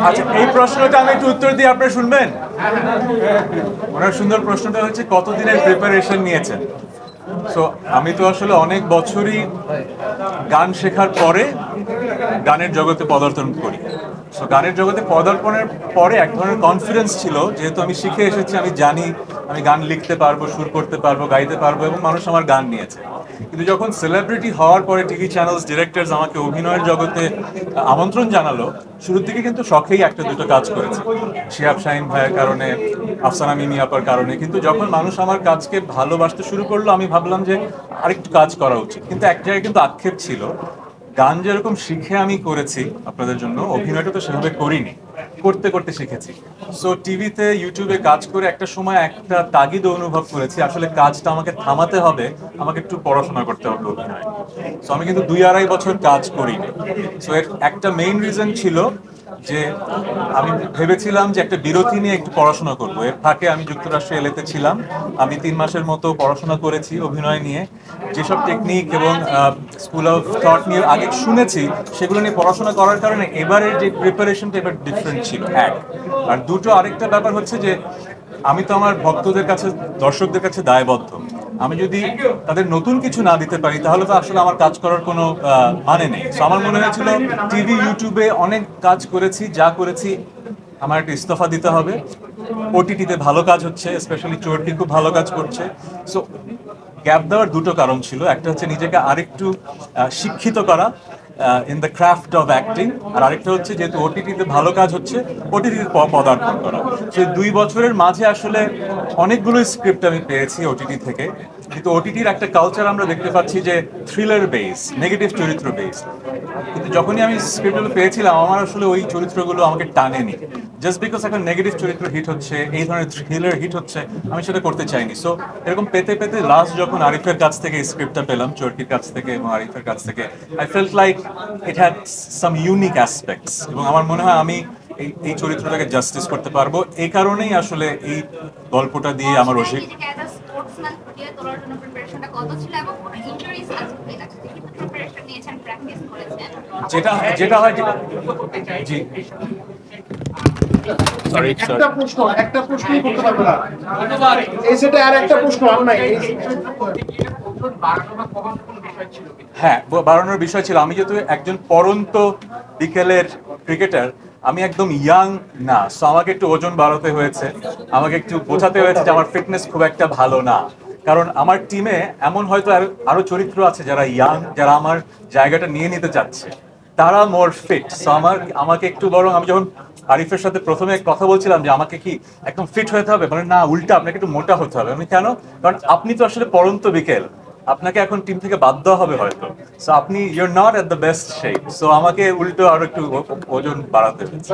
আচ্ছা এই প্রশ্নটা আমি একটু উত্তর দিয়ে আপনি শুনবেন। অনেক সুন্দর প্রশ্নটা হচ্ছে কতদিনের প্রিপারেশন নিয়েছেন। সো আমি তো আসলে অনেক বছরই গান শেখার পরে গানের জগতে পদার্পণ করি। সো গানের জগতে পদার্পণের পরে এক ধরনের কনফিডেন্স ছিল, যেহেতু আমি শিখে এসেছি, আমি জানি আমি গান লিখতে পারবো, সুর করতে পারবো, গাইতে পারবো, এবং মানুষ আমার গান নিয়েছে। কিন্তু যখন সেলিব্রিটি হওয়ার পরে টিভি চ্যানেলস, ডিরেক্টরস আমাকে অভিনয়ের জগতে আমন্ত্রণ জানালো, শুরুর দিকে কিন্তু শখেই একটা দুটো কাজ করেছি, শিহাব শাহিন ভাইয়ের কারণে, আফসানা মিমি আপার কারণে। কিন্তু যখন মানুষ আমার কাজকে ভালোবাসতে শুরু করলো, আমি ভাবলাম যে আরেকটু কাজ করা উচিত। কিন্তু এক জায়গায় কিন্তু আক্ষেপ ছিল, গান যেরকম শিখে আমি করেছি আপনাদের জন্য, অভিনয়টা তো সেভাবে করিনি, করতে করতে শিখেছি। সো টিভিতে ইউটিউবে কাজ করে একটা সময় একটা তাগিদ অনুভব করেছি, আসলে কাজটা আমাকে থামাতে হবে, আমাকে একটু পড়াশোনা করতে হবে অভিনয়। সো আমি কিন্তু 2-2.5 বছর কাজ করিনি। সো এর একটা মেইন রিজন ছিল যে আমি ভেবেছিলাম যে একটা বিরতি নিয়ে একটু পড়াশোনা করবো। এর ফাঁকে আমি যুক্তরাষ্ট্রে এলেতে ছিলাম, আমি 3 মাসের মতো পড়াশোনা করেছি অভিনয় নিয়ে। যেসব টেকনিক এবং স্কুল অফ থট নিয়ে আগে শুনেছি, সেগুলো নিয়ে পড়াশোনা করার কারণে এবারের যে প্রিপারেশনটা এবার ডিফারেন্ট ছিল, এক। আর দুটো, আরেকটা ব্যাপার হচ্ছে যে আমি তো আমার ভক্তদের কাছে, দর্শকদের কাছে দায়বদ্ধ। আমি যদি তাদের নতুন কিছু না দিতে পারি, তাহলে তো আসলে আমার কাজ করার কোনো মানে নেই। তো আমার মনে হয়েছিল টিভি ইউটিউবে অনেক কাজ করেছি, যা করেছি আমার একটা ইস্তফা দিতে হবে। ওটিটিতে ভালো কাজ হচ্ছে, স্পেশালি চোরটি খুব ভালো কাজ করছে। সো গ্যাপ দেওয়ার দুটো কারণ ছিল, একটা হচ্ছে নিজেকে আরেকটু শিক্ষিত করা in the craft of acting, আর আরেকটা হচ্ছে যেহেতু ওটিটিতে ভালো কাজ হচ্ছে, ওটিটিতে পদার্পণ করা। সেই 2 বছরের মাঝে আসলে অনেকগুলো স্ক্রিপ্ট আমি পেয়েছি ওটিটি থেকে, কিন্তু ওটিটির একটা কালচার আমরা দেখতে পাচ্ছি যে থ্রিলার বেস, নেগেটিভ চরিত্র বেস। কিন্তু যখনই আমি স্ক্রিপ্টগুলো পেয়েছিলাম, আমার আসলে ওই চরিত্রগুলো আমাকে টানেনি। জাস্ট বিকজ এখন নেগেটিভ চরিত্র হিট হচ্ছে, এই ধরনের থ্রিলার হিট হচ্ছে, আমি সেটা করতে চাইনি। সো এরকম পেতে পেতে লাস্ট যখন আরিফের কাছ থেকে স্ক্রিপ্টটা পেলাম, চরকির কাছ থেকে এবং আরিফের কাছ থেকে, I felt like it had some unique aspects, এবং আমার মনে হয় আমি এই চরিত্রটাকে জাস্টিস করতে পারবো। এই কারণেই আসলে এই গল্পটা দিয়ে আমার অভিজ্ঞতা। যেটা যেটা হয় জি, একটা প্রশ্ন করতে পারবে না এই সেটা, আর একটা প্রশ্ন আর নাই। হ্যাঁ, বাড়ানোর বিষয় ছিল। আমি যেহেতু একজন পড়ন্ত বিকেলের ক্রিকেটার, আমি একদম ইয়াং না। সো আমাকে একটু ওজন বাড়াতে হয়েছে, আমাকে একটু বোঝাতে হয়েছে যে আমার ফিটনেস খুব একটা ভালো না। কারণ আমার টিমে এমন হয়তো আরো চরিত্র আছে যারা ইয়াং, যারা আমার জায়গাটা নিয়ে নিতে চাচ্ছে, তারা মোর ফিট। সো আমাকে একটু, বরং আমি যখন আরিফের সাথে প্রথমে কথা বলছিলাম যে আমাকে কি একদম ফিট হতে হবে, মানে না, উল্টা, আপনাকে একটু মোটা হতে হবে। আমি কেন? কারণ আপনি তো আসলে পড়ন্ত বিকেল, আপনাকে এখন টিম থেকে বাদ দেওয়া হবে হয়তো। সো আপনি your not at the best shape. So আমাকে উল্টো আরো একটু ওজন বাড়াতে হয়েছে।